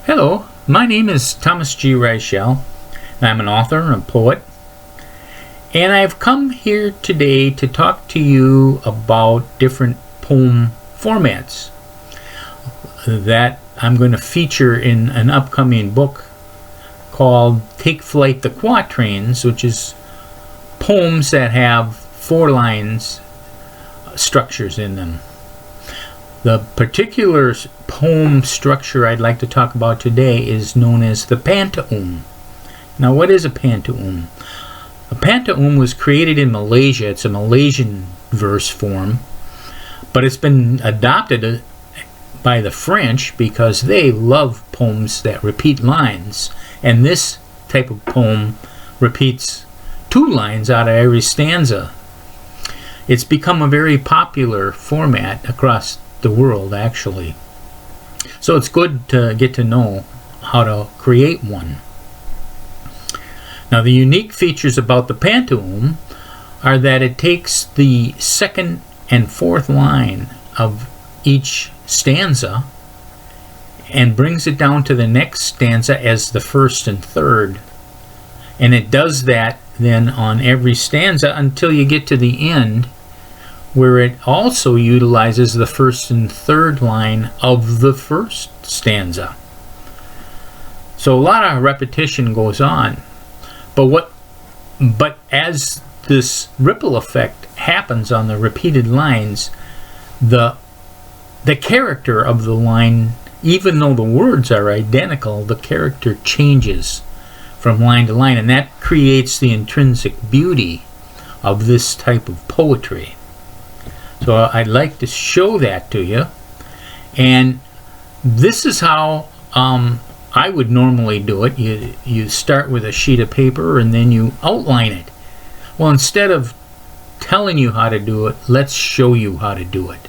Hello, my name is Thomas G. Reichel. I'm an author and a poet, and I've come here today to talk to you about different poem formats that I'm going to feature in an upcoming book called Take Flight the Quatrains, which is poems that have 4 lines structures in them. The particular poem structure I'd like to talk about today is known as the Pantoum. Now, what is a Pantoum? A Pantoum was created in Malaysia. It's a Malaysian verse form, but it's been adopted by the French because they love poems that repeat lines, and this type of poem repeats 2 lines out of every stanza. It's become a very popular format across the world, actually. So it's good to get to know how to create one. Now, the unique features about the Pantoum are that it takes the 2nd and 4th line of each stanza and brings it down to the next stanza as the 1st and 3rd. And it does that then on every stanza until you get to the end, where it also utilizes the 1st and 3rd line of the 1st stanza. So a lot of repetition goes on. But as this ripple effect happens on the repeated lines, the character of the line, even though the words are identical, the character changes from line to line, and that creates the intrinsic beauty of this type of poetry. So I'd like to show that to you, and this is how I would normally do it. You start with a sheet of paper and then you outline it. Well, instead of telling you how to do it, let's show you how to do it.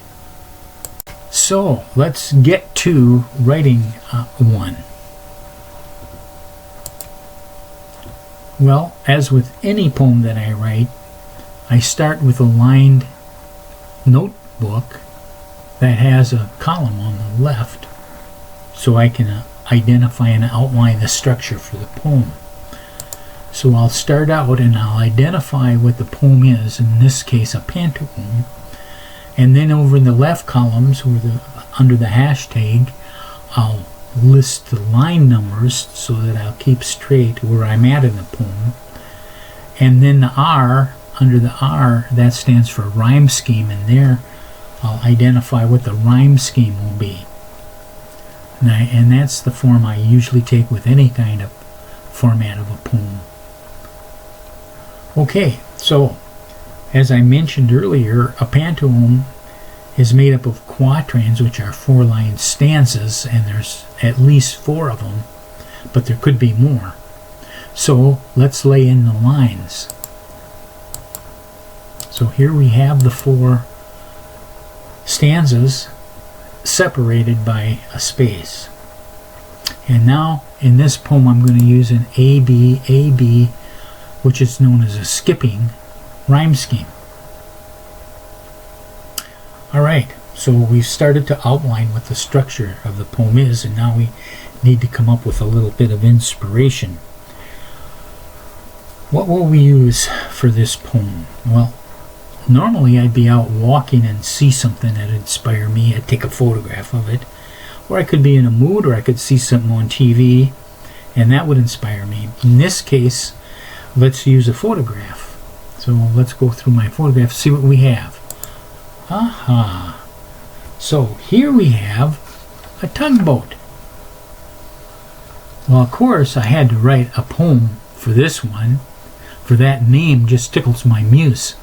So let's get to writing one. Well, as with any poem that I write, I start with a lined notebook that has a column on the left so I can identify and outline the structure for the poem. So I'll start out and I'll identify what the poem is, in this case a Pantoum, and then over in the left columns under the hashtag I'll list the line numbers so that I'll keep straight where I'm at in the poem, and then the R, under the R, that stands for rhyme scheme, and there I'll identify what the rhyme scheme will be. And that's the form I usually take with any kind of format of a poem. Okay, so as I mentioned earlier, a Pantoum is made up of quatrains, which are 4-line stanzas, and there's at least 4 of them, but there could be more. So let's lay in the lines. So here we have the 4 stanzas separated by a space. And now in this poem I'm going to use an A-B, which is known as a skipping rhyme scheme. Alright, so we've started to outline what the structure of the poem is, and now we need to come up with a little bit of inspiration. What will we use for this poem? Well, normally I'd be out walking and see something that would inspire me. I'd take a photograph of it. Or I could be in a mood, or I could see something on TV, and that would inspire me. In this case, let's use a photograph. So let's go through my photograph, see what we have. Aha! So here we have a tugboat. Well, of course, I had to write a poem for this one, for that name just tickles my muse.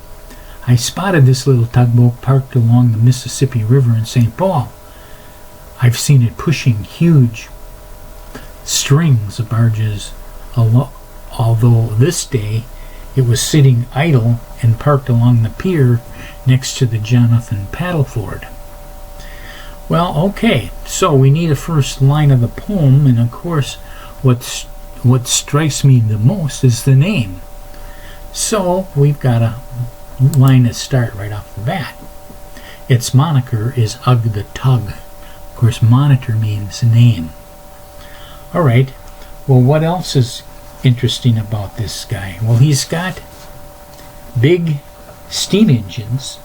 I spotted this little tugboat parked along the Mississippi River in St. Paul. I've seen it pushing huge strings of barges, although this day it was sitting idle and parked along the pier next to the Jonathan Paddleford. Well, okay, so we need a first line of the poem, and of course what strikes me the most is the name. So we've got a line to start right off the bat. Its moniker is Ugg the Tug. Of course, monitor means name. Alright, well, what else is interesting about this guy? Well, he's got big steam engines,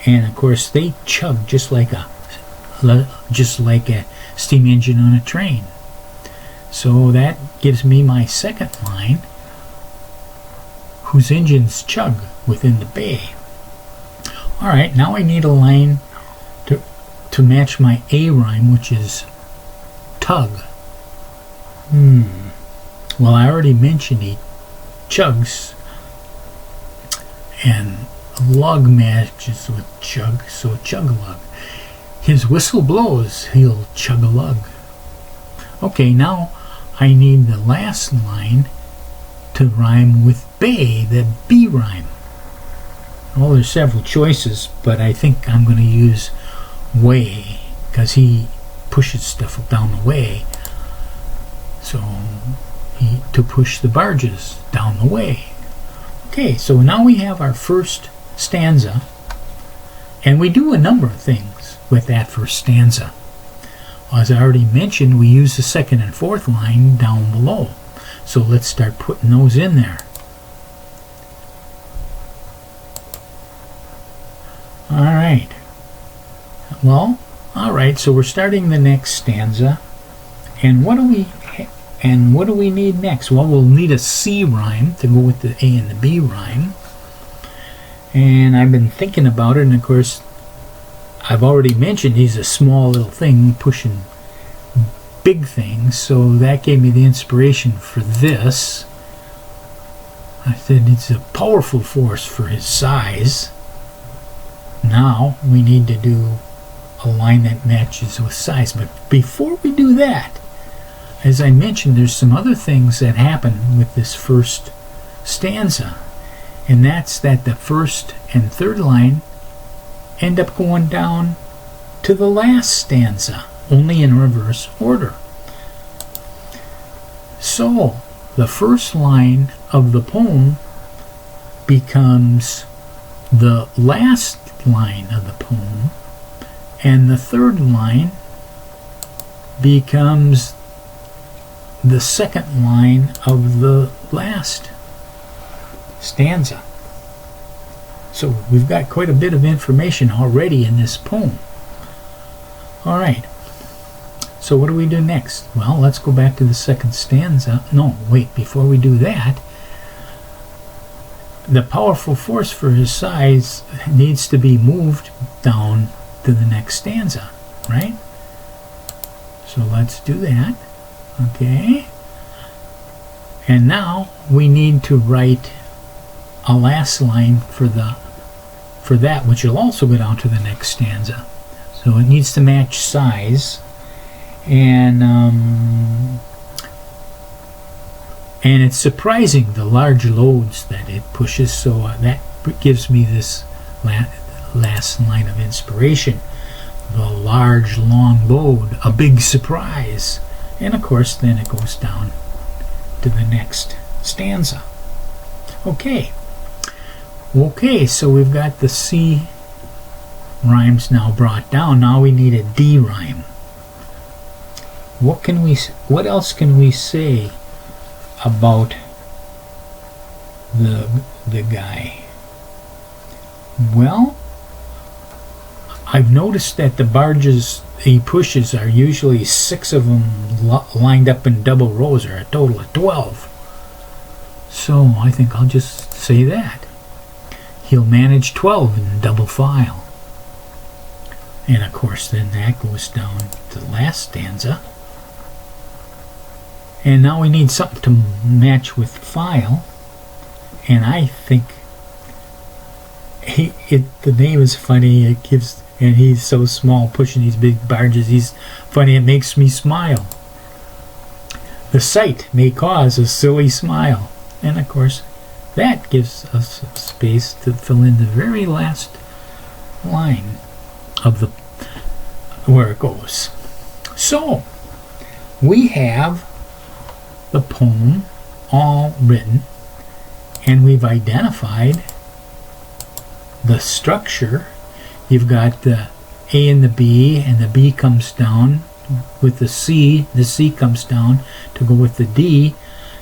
and of course they chug just like a steam engine on a train. So that gives me my second line, whose engines chug within the bay. Alright, now I need a line to match my A rhyme, which is tug. Well, I already mentioned he chugs, and lug matches with chug, so chug a lug. His whistle blows, he'll chug a lug. Okay, now I need the last line to rhyme with bay, the B rhyme. Well, there's several choices, but I think I'm going to use way, because he pushes stuff down the way. So, to push the barges down the way. Okay, so now we have our first stanza, and we do a number of things with that first stanza. As I already mentioned, we use the second and fourth line down below. So let's start putting those in there. Alright. Well, alright, so we're starting the next stanza. And what do we need next? Well, we'll need a C rhyme to go with the A and the B rhyme. And I've been thinking about it, and of course, I've already mentioned he's a small little thing pushing big things, so that gave me the inspiration for this. I said it's a powerful force for his size. Now we need to do a line that matches with size. But before we do that, as I mentioned, there's some other things that happen with this first stanza. And that's that the first and third line end up going down to the last stanza, only in reverse order. So the first line of the poem becomes the last line of the poem, and the third line becomes the second line of the last stanza. So we've got quite a bit of information already in this poem. Alright, so what do we do next? Well, let's go back to the second stanza. No, wait, before we do that, the powerful force for his size needs to be moved down to the next stanza, right? So let's do that. Okay. And now we need to write a last line for that, which will also go down to the next stanza. So it needs to match size, and it's surprising the large loads that it pushes. So that gives me this last line of inspiration: the large, long load, a big surprise. And of course, then it goes down to the next stanza. Okay, so we've got the C rhymes now brought down. Now we need a D rhyme. What else can we say about the guy? Well, I've noticed that the barges he pushes are usually 6 of them lined up in double rows, or a total of 12. So I think I'll just say that. He'll manage 12 in double file. And of course then that goes down to the last stanza. And now we need something to match with file. And I think the name is funny. It gives, and he's so small pushing these big barges. He's funny. It makes me smile. The sight may cause a silly smile. And of course, that gives us space to fill in the very last line of the where it goes. So we have the poem all written, and we've identified the structure. You've got the A and the B comes down with the C comes down to go with the D,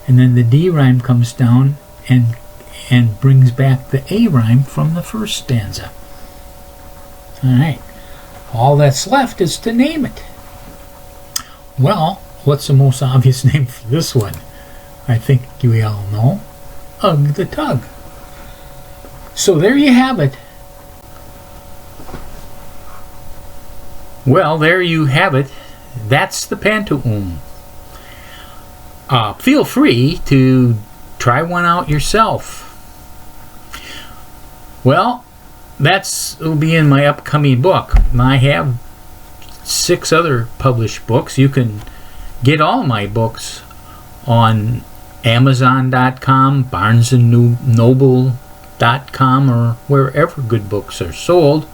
and then the D rhyme comes down and brings back the A rhyme from the first stanza. Alright, all that's left is to name it. Well, what's the most obvious name for this one? I think we all know. Ugh the Tug. So there you have it. Well, there you have it. That's the Pantoum. Feel free to try one out yourself. Well, will be in my upcoming book. I have 6 other published books. You can get all my books on Amazon.com, BarnesandNoble.com, or wherever good books are sold.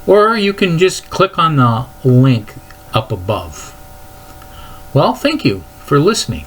Or you can just click on the link up above. Well, thank you for listening.